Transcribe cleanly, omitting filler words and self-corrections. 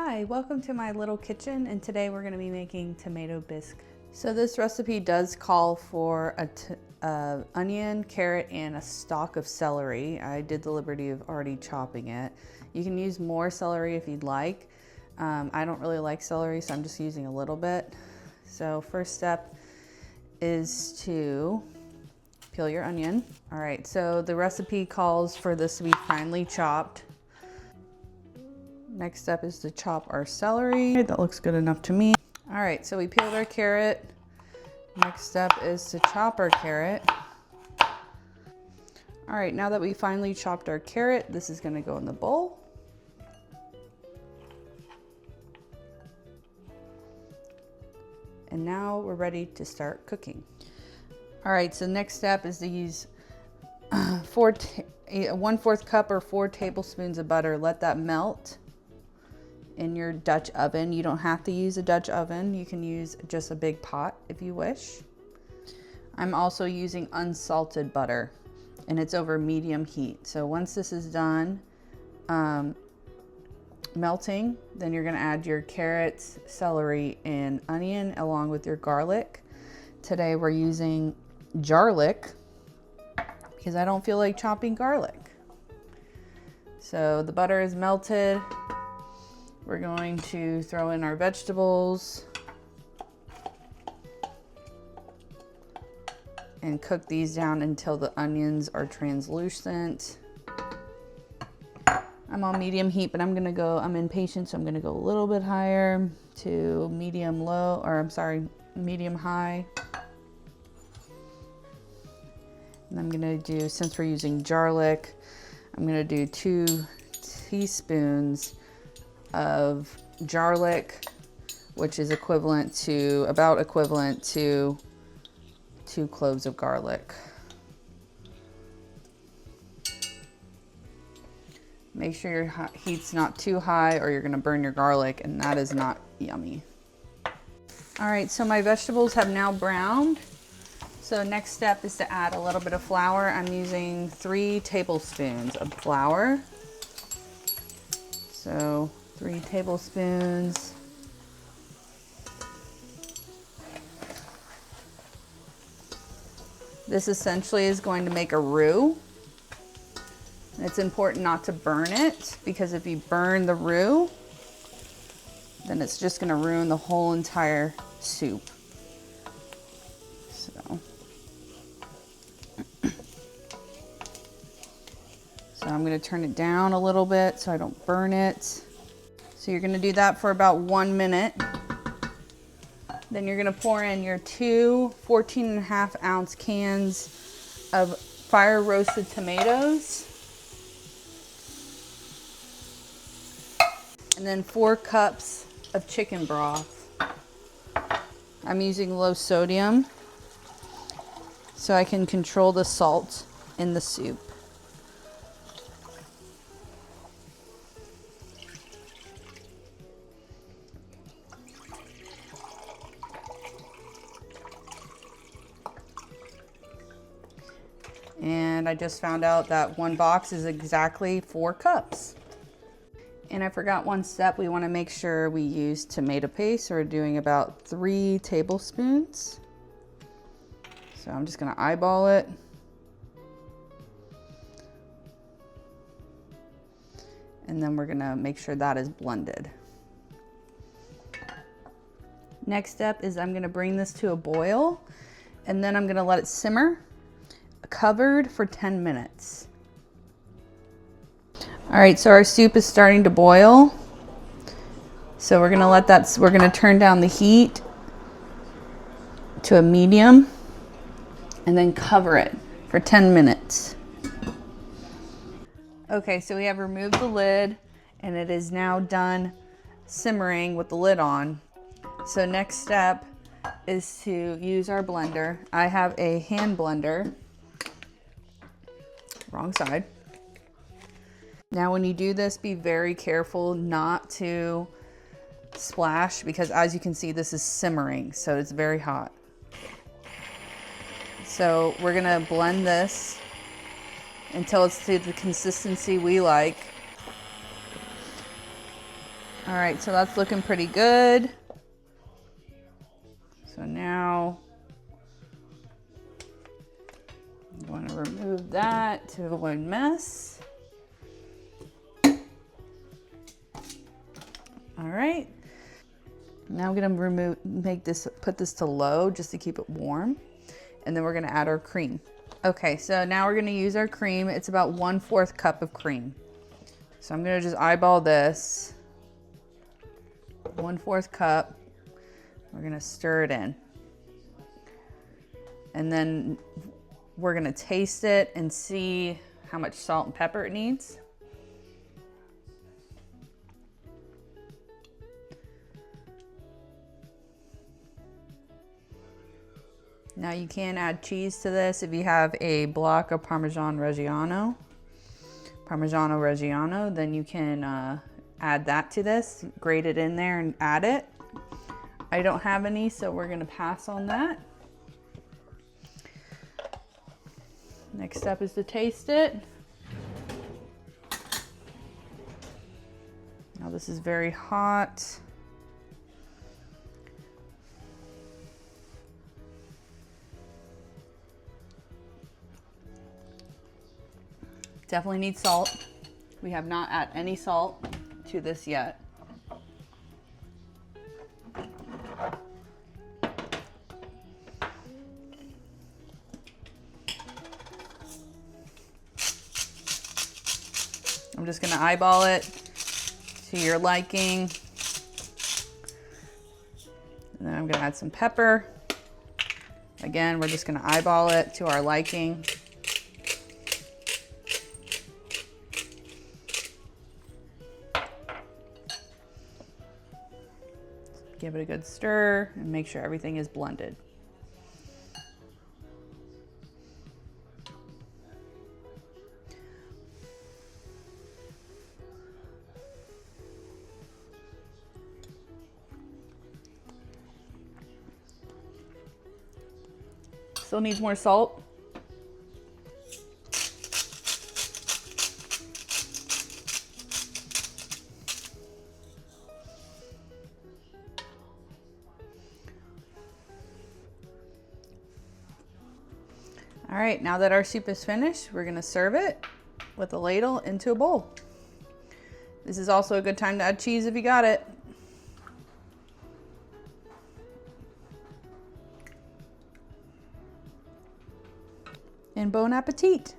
Hi, welcome to my little kitchen, and today we're going to be making tomato bisque. So this recipe does call for a onion, carrot, and a stalk of celery. I did the liberty of already chopping it. You can use more celery if you'd like. I don't really like celery, so I'm just using a little bit. So first step is to peel your onion. All right, so the recipe calls for this to be finely chopped. Next step is to chop our celery. That looks good enough to me. All right, so we peeled our carrot. Next step is to chop our carrot. All right, now that we finally chopped our carrot, this is gonna go in the bowl. And now we're ready to start cooking. All right, so next step is to use 1/4 cup or 4 tablespoons of butter. Let that melt in your Dutch oven. You don't have to use a Dutch oven. You can use just a big pot if you wish. I'm also using unsalted butter, and it's over medium heat. So once this is done melting, then you're gonna add your carrots, celery, and onion along with your garlic. Today we're using garlic because I don't feel like chopping garlic. So the butter is melted. We're going to throw in our vegetables and cook these down until the onions are translucent. I'm on medium heat, but I'm impatient, so I'm gonna go a little bit higher to medium high. And I'm gonna do, since we're using garlic, I'm gonna do 2 teaspoons of garlic, which is about equivalent to 2 cloves of garlic. Make sure your heat's not too high or you're gonna burn your garlic, and that is not yummy. All right, so my vegetables have now browned. So next step is to add a little bit of flour. I'm using 3 tablespoons of flour. So 3 tablespoons. This essentially is going to make a roux. And it's important not to burn it, because if you burn the roux, then it's just going to ruin the whole entire soup. So I'm going to turn it down a little bit so I don't burn it. So you're going to do that for about 1 minute. Then you're going to pour in your 2 14.5-ounce cans of fire roasted tomatoes. And then 4 cups of chicken broth. I'm using low sodium so I can control the salt in the soup. And I just found out that 1 box is exactly 4 cups. And I forgot one step. We want to make sure we use tomato paste. So we're doing about 3 tablespoons. So I'm just going to eyeball it. And then we're going to make sure that is blended. Next step is I'm going to bring this to a boil, and then I'm going to let it simmer covered for 10 minutes. All right, so our soup is starting to boil. So we're gonna turn down the heat to a medium and then cover it for 10 minutes. Okay, so we have removed the lid and it is now done simmering with the lid on. So next step is to use our blender. I have a hand blender. Wrong side. Now when you do this, be very careful not to splash, because as you can see, this is simmering, so it's very hot. So we're gonna blend this until it's to the consistency we like. All right, so that's looking pretty good. So now I'm going to remove that to avoid mess. All right. Now I'm gonna put this to low just to keep it warm. And then we're gonna add our cream. Okay, so now we're gonna use our cream. It's about 1/4 cup of cream. So I'm gonna just eyeball this. 1/4 cup. We're gonna stir it in. And then we're gonna taste it and see how much salt and pepper it needs. Now you can add cheese to this if you have a block of Parmesan Reggiano, then you can add that to this, grate it in there and add it. I don't have any, so we're gonna pass on that. Next step is to taste it. Now this is very hot. Definitely need salt. We have not added any salt to this yet. I'm just gonna eyeball it to your liking. And then I'm gonna add some pepper. Again, we're just gonna eyeball it to our liking. Give it a good stir and make sure everything is blended. Still needs more salt. All right, now that our soup is finished, we're gonna serve it with a ladle into a bowl. This is also a good time to add cheese if you got it. And bon appetit.